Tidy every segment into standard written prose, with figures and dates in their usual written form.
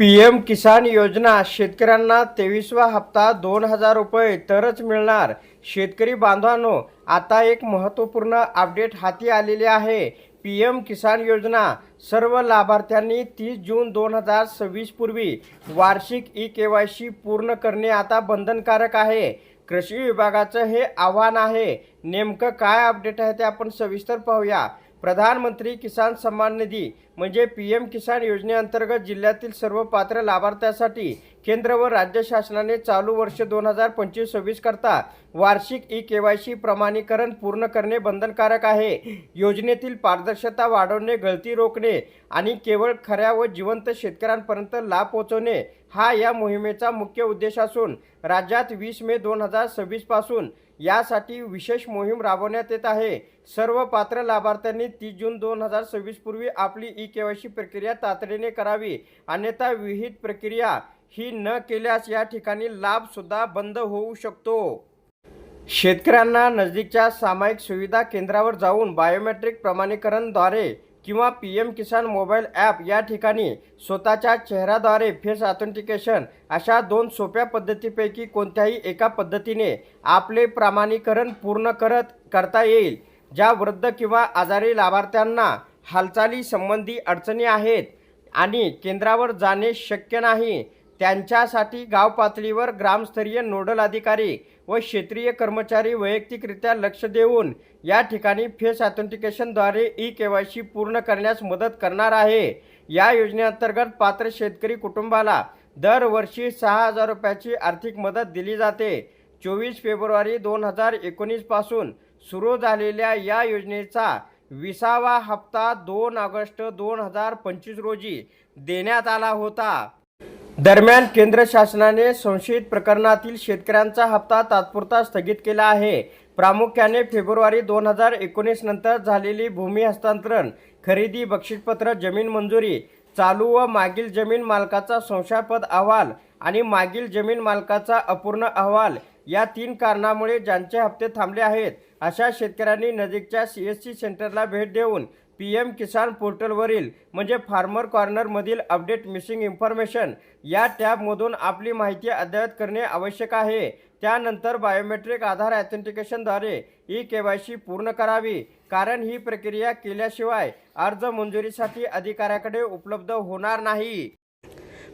PM किसान योजना शेतकऱ्यांना 23वा हप्ता 2000 रुपये तरच मिळणार। शेतकरी बांधवांनो, आता एक महत्त्वपूर्ण अपडेट हाती आलेली आहे। पीएम किसान योजना सर्व लाभार्थ्यांनी 30 जून 2026 पूर्वी वार्षिक ई-केवायसी पूर्ण करणे आता बंधनकारक आहे। कृषी विभागाचं हे आव्हान आहे। नेमकं काय अपडेट आहे ते आपण सविस्तर पाहूया। प्रधानमंत्री किसान सन्मान निधी म्हणजे पीएम किसान योजनेअंतर्गत जिल्ह्यातील सर्व पात्र लाभार्थ्यांसाठी केंद्र व राज्य शासनाने चालू वर्ष 2025-26 करता वार्षिक ई-केवायसी प्रमाणीकरण पूर्ण करणे बंधनकारक आहे। योजनेतील पारदर्शकता वाढवणे, गळती रोखणे आणि केवळ खऱ्या व जिवंत शेतकऱ्यांपर्यंत लाभ पोहोचवणे हा या मोहिमेचा मुख्य उद्देश असून राज्यात 20 मे 2026 पासून यासाठी विशेष मोहीम राबवण्यात येत आहे। सर्व पात्र लाभार्थ्यांनी 30 जून 2026 पूर्वी आपली ई-केवायसी प्रक्रिया तातडीने करावी, अन्यथा विहित प्रक्रिया ही न केल्यास या ठिकाणी लाभ सुद्धा बंद होऊ शकतो। शेतकऱ्यांना नजदीकच्या सामायिक सुविधा केंद्रावर जाऊन बायोमेट्रिक प्रमाणीकरणद्वारे किंवा पीएम किसान मोबाईल ॲप या ठिकाणी स्वतःच्या चेहऱ्याद्वारे फेस ऑथेंटिकेशन अशा 2 सोप्या पद्धतीपैकी कोणत्याही एका पद्धतीने आपले प्रमाणीकरण पूर्ण करता येईल। ज्या वृद्ध किंवा आजारी लाभार्थ्यांना हालचाली संबंधी अडचणी आहेत आणि केंद्रावर जाणे शक्य नाही, त्यांच्यासाठी गाव पातळीवर ग्रामस्तरीय नोडल अधिकारी व क्षेत्रीय कर्मचारी वैयक्तिकरित्या लक्ष देऊन या ठिकाणी फेस ऑथेंटिकेशनद्वारे ई-केवायसी पूर्ण करण्यास मदत करणार आहे। या योजनेअंतर्गत पात्र शेतकरी कुटुंबाला दरवर्षी 6000 रुपयाची आर्थिक मदत दिली जाते। 24 फेब्रुवारी 2019 पासून सुरू झालेल्या या योजनेचा 20वा हप्ता 2 ऑगस्ट 2025 रोजी देण्यात आला होता। दरम्यान केंद्र शासनाने संशयित प्रकरणातील शेतकऱ्यांचा हप्ता तात्पुरता स्थगित केला आहे। प्रामुख्याने फेब्रुवारी 2019 नंतर झालेली भूमी हस्तांतरण, खरेदी, बक्षीसपत्र, जमीन मंजुरी, चालू व मागील जमीन मालकाचा संशयास्पद अहवाल आणि मागील जमीन मालकाचा अपूर्ण अहवाल या 3 कारणामुळे ज्यांचे हप्ते थांबले आहेत अशा शेतकऱ्यांनी नजीकच्या CSC सेंटरला भेट देऊन पीएम किसान पोर्टलवरील म्हणजे फार्मर कॉर्नरमधील अपडेट मिसिंग इन्फॉर्मेशन या टॅबमधून आपली माहिती अद्ययावत करणे आवश्यक आहे। त्यानंतर बायोमेट्रिक आधार ऑथेंटिकेशनद्वारे ई-केवायसी पूर्ण करावी, कारण ही प्रक्रिया केल्याशिवाय अर्ज मंजुरीसाठी अधिकाऱ्याकडे उपलब्ध होणार नाही।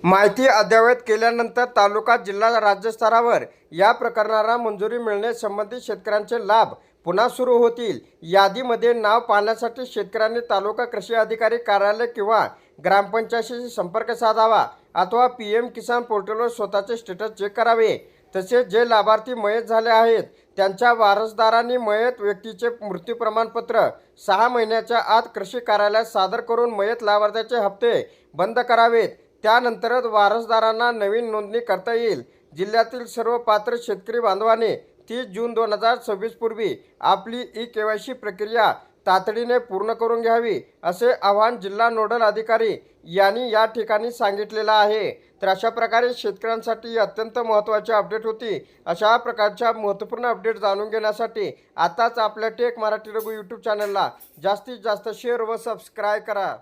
माहिती अद्ययावत केल्यानंतर तालुका, जिल्हा, राज्य स्तरावर या प्रकरणाला मंजुरी मिळणे संबंधित शेतकऱ्यांचे लाभ पुन्हा सुरू होतील। यादीमध्ये नाव पाहण्यासाठी शेतकऱ्यांनी तालुका कृषी अधिकारी कार्यालय किंवा ग्रामपंचायतीशी संपर्क साधावा अथवा पीएम किसान पोर्टलवर स्वतःचे स्टेटस चेक करावे। तसेच जे लाभार्थी मयत झाले आहेत त्यांच्या वारसदारांनी मयत व्यक्तीचे मृत्यू प्रमाणपत्र 6 महिन्याच्या आत कृषी कार्यालयात सादर करून मयत लाभार्थ्याचे हप्ते बंद करावेत। त्यानंतरच वारसदारांना नवीन नोंदणी करता येईल। जिल्ह्यातील सर्व पात्र शेतकरी बांधवांनी 30 जून 2026 पूर्वी आपली ई-केवायसी प्रक्रिया तातडीने पूर्ण करून घ्यावी, असे आवाहन जिल्हा नोडल अधिकारी यांनी या ठिकाणी सांगितलेलं आहे। तर अशा प्रकारे शेतकऱ्यांसाठी अत्यंत महत्त्वाची अपडेट होती। अशा प्रकारच्या महत्त्वपूर्ण अपडेट जाणून घेण्यासाठी आताच आपल्या टेक मराठी रघु यूट्यूब चॅनलला जास्तीत जास्त शेअर व सबस्क्राईब करा।